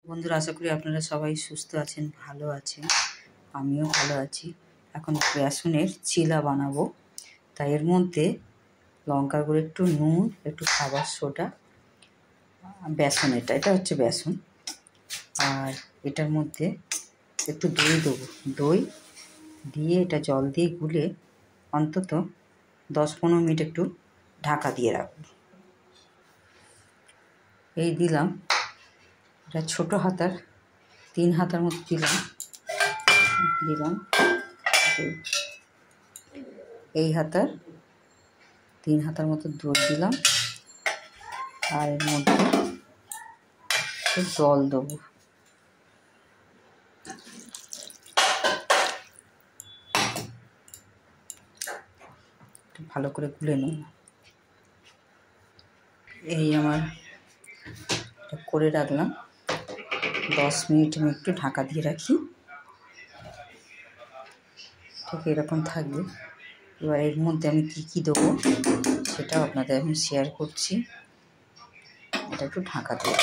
বন্ধুরা, আশা করি আপনারা সবাই সুস্থ আছেন, ভালো আছেন। আমিও ভালো আছি। এখন বেসনের চিলা বানাবো। তাই এর মধ্যে লঙ্কার গুঁড়ো, একটু নুন, একটু খাবার সোডা, বেসন, এটা হচ্ছে বেসন, আর এটার মধ্যে একটু দই দেবো। দই দিয়ে এটা জল দিয়ে গুলে অন্তত 10-15 মিনিট একটু ঢাকা দিয়ে রাখবো। এই দিলাম, এটা ছোটো হাতার 3 হাতার মতো দিলাম। এই হাতার 3 হাতার মতো দুধ দিলাম, আর এর মধ্যে একটু জল দেবো। ভালো করে গুলে নেব। এই আমার করে রাখলাম। 10 মিনিট আমি একটু ঢাকা দিয়ে রাখি, ঠিক এরকম থাকবে। এবার এর মধ্যে আমি কী দেবো সেটাও আপনাদের আমি শেয়ার করছি। এটা একটু ঢাকা দিয়ে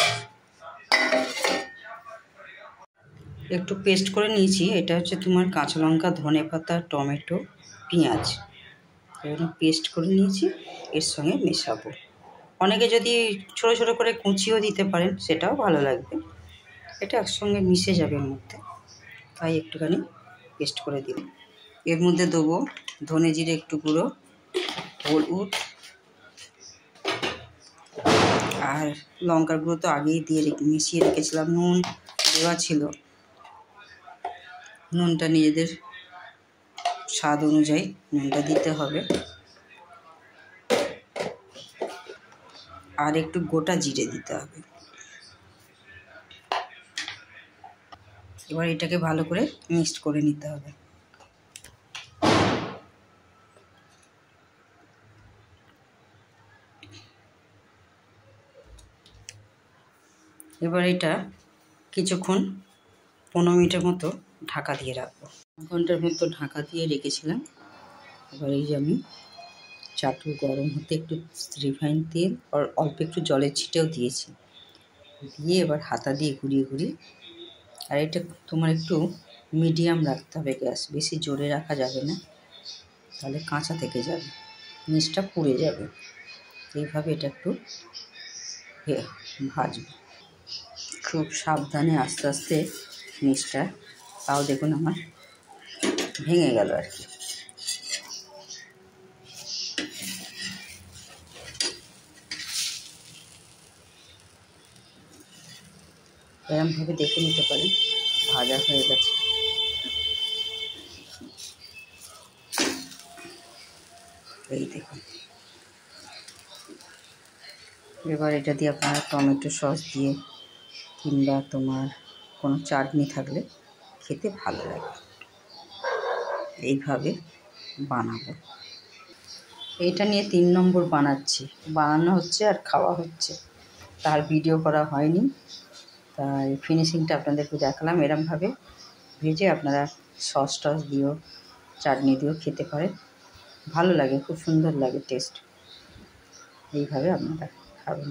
একটু পেস্ট করে নিয়েছি। এটা হচ্ছে তোমার কাঁচা লঙ্কা, ধনেপাতা, টমেটো, পেঁয়াজ, এরকম পেস্ট করে নিয়েছি। এর সঙ্গে মেশাবো। অনেকে যদি ছোটো ছোটো করে কুচিও দিতে পারেন, সেটাও ভালো লাগবে। এটা একসঙ্গে মিশে যাবে এর মধ্যে, তাই একটুখানি পেস্ট করে দিলাম। এর মধ্যে দেবো ধনে জিরে একটু গুঁড়ো, হলুদ, আর লঙ্কার গুঁড়ো তো আগেই দিয়ে মিশিয়ে রেখেছিলাম। নুন দেওয়া ছিল, নুনটা নিজেদের স্বাদ অনুযায়ী নুনটা দিতে হবে। আর একটু গোটা জিরে দিতে হবে। এবার এটাকে ভালো করে মিক্সড করে নিতে হবে। এবার এটা কিছুক্ষণ 15 মিনিটের মতো ঢাকা দিয়ে রাখবো। 1 ঘন্টার মতো ঢাকা দিয়ে রেখেছিলাম। এবার এই যে আমি চাটু গরম হতে একটু রিফাইন তেল আর অল্প একটু জলের ছিটেও দিয়েছি। দিয়ে এবার হাতা দিয়ে ঘুরিয়ে, আর এটা তোমার একটু মিডিয়াম রাখতে হবে গ্যাস, বেশি জোরে রাখা যাবে না, তাহলে কাঁচা থেকে যাবে, নিচটা পুড়ে যাবে। এইভাবে এটা একটু ভাজবো, খুব সাবধানে আস্তে আস্তে নিচটা। তাও দেখুন আমার ভেঙে গেল আর কি। এরমভাবে দেখে নিতে পারেন ভাজা হয়ে গেছে। এই দেখুন। এবার এটা দিয়ে আপনারা টমেটো সস দিয়ে কিংবা তোমার কোনো চাটনি থাকলে খেতে ভালো লাগে। এইভাবে বানাবো। এইটা নিয়ে 3 নম্বর বানানো হচ্ছে আর খাওয়া হচ্ছে, তার ভিডিও করা হয়নি, তাই ফিনিশিংটা আপনাদেরকে দেখালাম। এরমভাবে ভেজে আপনারা সস টস দিয়েও চাটনি দিয়েও খেতে পারেন, ভালো লাগে, খুব সুন্দর লাগে টেস্ট। এইভাবে আপনারা খাবেন।